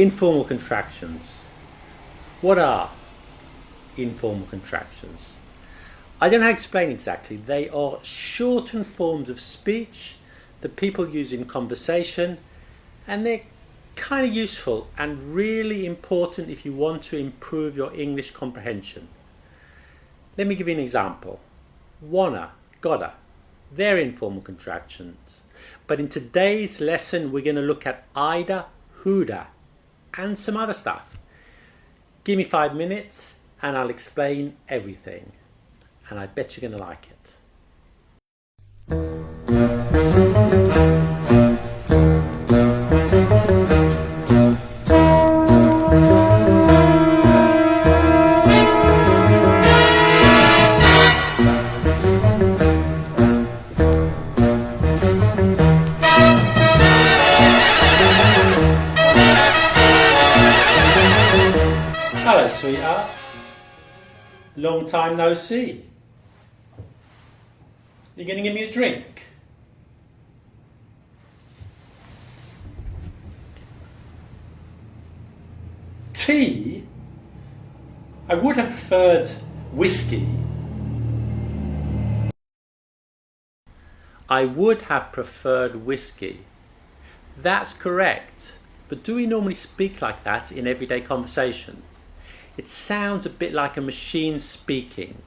Informal contractions. What are informal contractions? I don't know how to explain exactly. They are shortened forms of speech that people use in conversation, and they're kind of useful and really important if you want to improve your English comprehension. Let me give you an example. Wanna, gotta. They're informal contractions. But in today's lesson, we're going to look at Ida, who'da, and some other stuff. Give me 5 minutes and I'll explain everything. And I bet you're going to like it. Hello, sweetheart. Long time no see. You going to give me a drink? Tea? I would have preferred whiskey. I would have preferred whiskey. That's correct. But do we normally speak like that in everyday conversation? It sounds a bit like a machine speaking.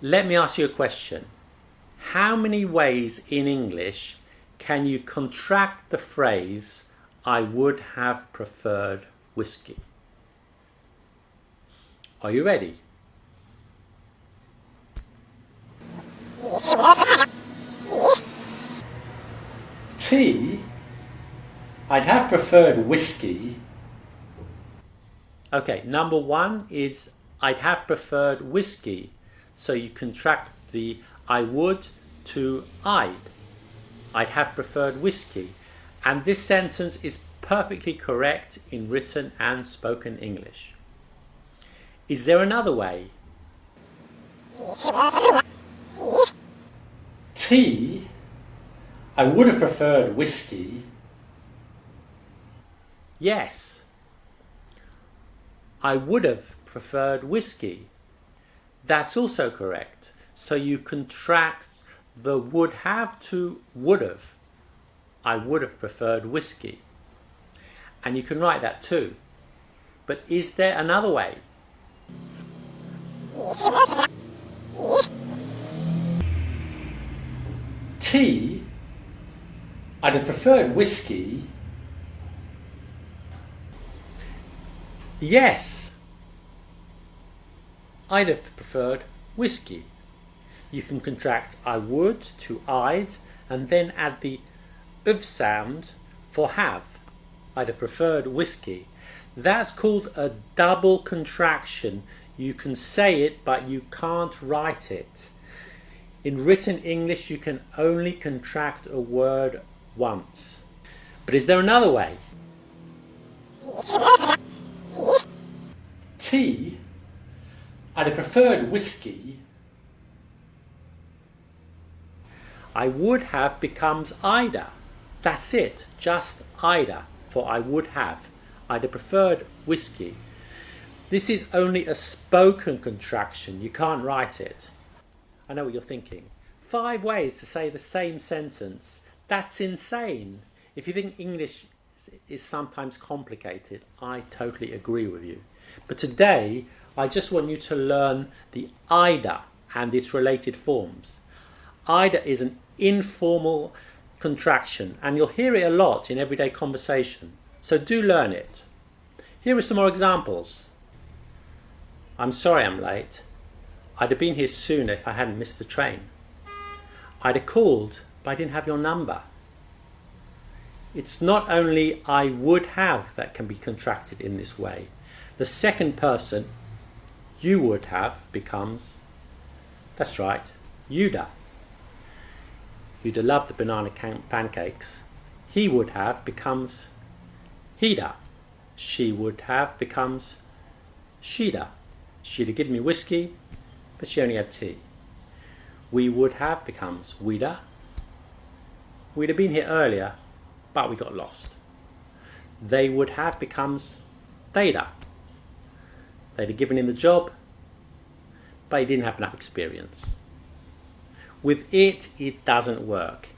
Let me ask you a question. How many ways in English can you contract the phrase, I would have preferred whiskey? Are you ready? Tea? I'd have preferred whiskey. Okay, number one is I'd have preferred whiskey. So you contract the I would to I'd. I'd have preferred whiskey. And this sentence is perfectly correct in written and spoken English. Is there another way? Tea? I would have preferred whiskey. Yes. I would have preferred whiskey. That's also correct. So you contract the would have to would have. I would have preferred whiskey. And you can write that too. But is there another way? Tea? I'd have preferred whiskey. Yes, I'd have preferred whiskey. You can contract I would to I'd and then add the of sound for have. I'd have preferred whiskey. That's called a double contraction. You can say it, but you can't write it. In written English, you can only contract a word once. But is there another way? Tea? I'd have preferred whiskey. I would have becomes Ida. That's it, just Ida for I would have. I'd have preferred whiskey. This is only a spoken contraction. You can't write it. I know what you're thinking. 5 ways to say the same sentence. That's insane. If you think English is sometimes complicated, I totally agree with you. But today, I just want you to learn the Ida and its related forms. Ida is an informal contraction, and you'll hear it a lot in everyday conversation. So do learn it. Here are some more examples. I'm sorry I'm late. I'd have been here sooner if I hadn't missed the train. I'd have called, but I didn't have your number. It's not only I would have that can be contracted in this way. The second person, you would have, becomes, that's right, you'd have. You'd have loved the banana pancakes. He would have becomes he'd have. She would have becomes she'd have. She'd have given me whiskey, but she only had tea. We would have becomes we'd have. We'd have been here earlier, but we got lost. They would have becomes they'd have. They'd have given him the job, but he didn't have enough experience. With it doesn't work.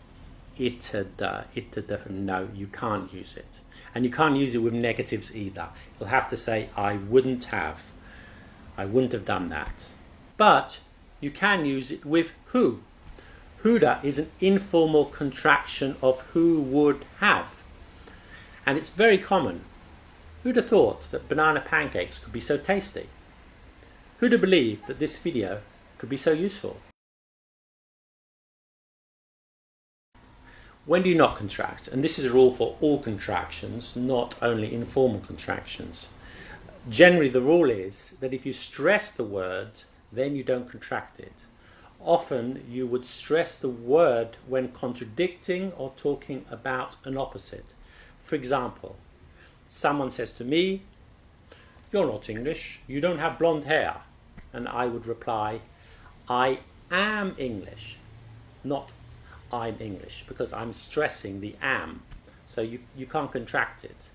No, you can't use it. And you can't use it with negatives either. You'll have to say, I wouldn't have done that. But you can use it with who. Who'da is an informal contraction of who would have. And it's very common. Who'd have thought that banana pancakes could be so tasty? Who'd have believed that this video could be so useful? When do you not contract? And this is a rule for all contractions, not only informal contractions. Generally, the rule is that if you stress the word, then you don't contract it. Often, you would stress the word when contradicting or talking about an opposite. For example, someone says to me, "You're not English, you don't have blonde hair." And I would reply, "I am English," not "I'm English," because I'm stressing the am. So you can't contract it.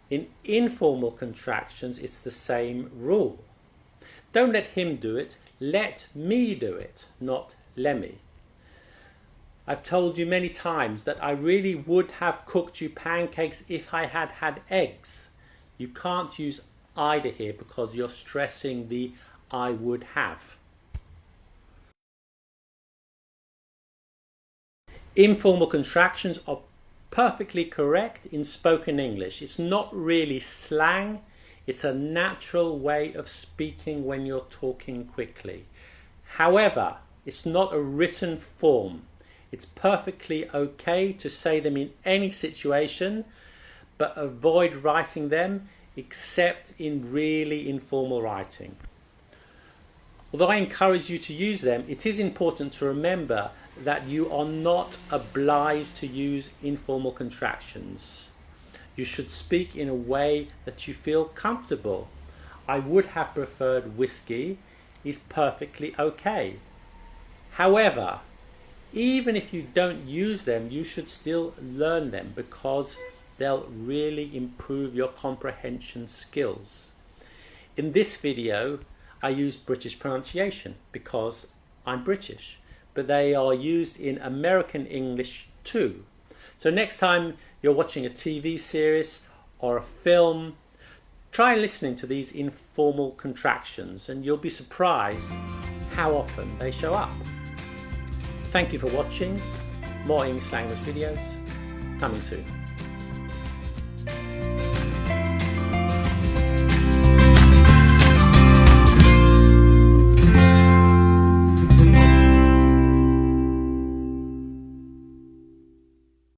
In informal contractions, it's the same rule. Don't let him do it, let me do it, not lemmy. I've told you many times that I really would have cooked you pancakes if I had had eggs. You can't use either here because you're stressing the I would have. Informal contractions are perfectly correct in spoken English. It's not really slang. It's a natural way of speaking when you're talking quickly. However, it's not a written form. It's perfectly okay to say them in any situation, but avoid writing them except in really informal writing. Although I encourage you to use them, it is important to remember that you are not obliged to use informal contractions. You should speak in a way that you feel comfortable. I would have preferred whiskey is perfectly okay. However, even if you don't use them, you should still learn them because they'll really improve your comprehension skills. In this video, I used British pronunciation because I'm British, but they are used in American English too. So next time you're watching a TV series or a film, try listening to these informal contractions and you'll be surprised how often they show up. Thank you for watching. More English language videos coming soon.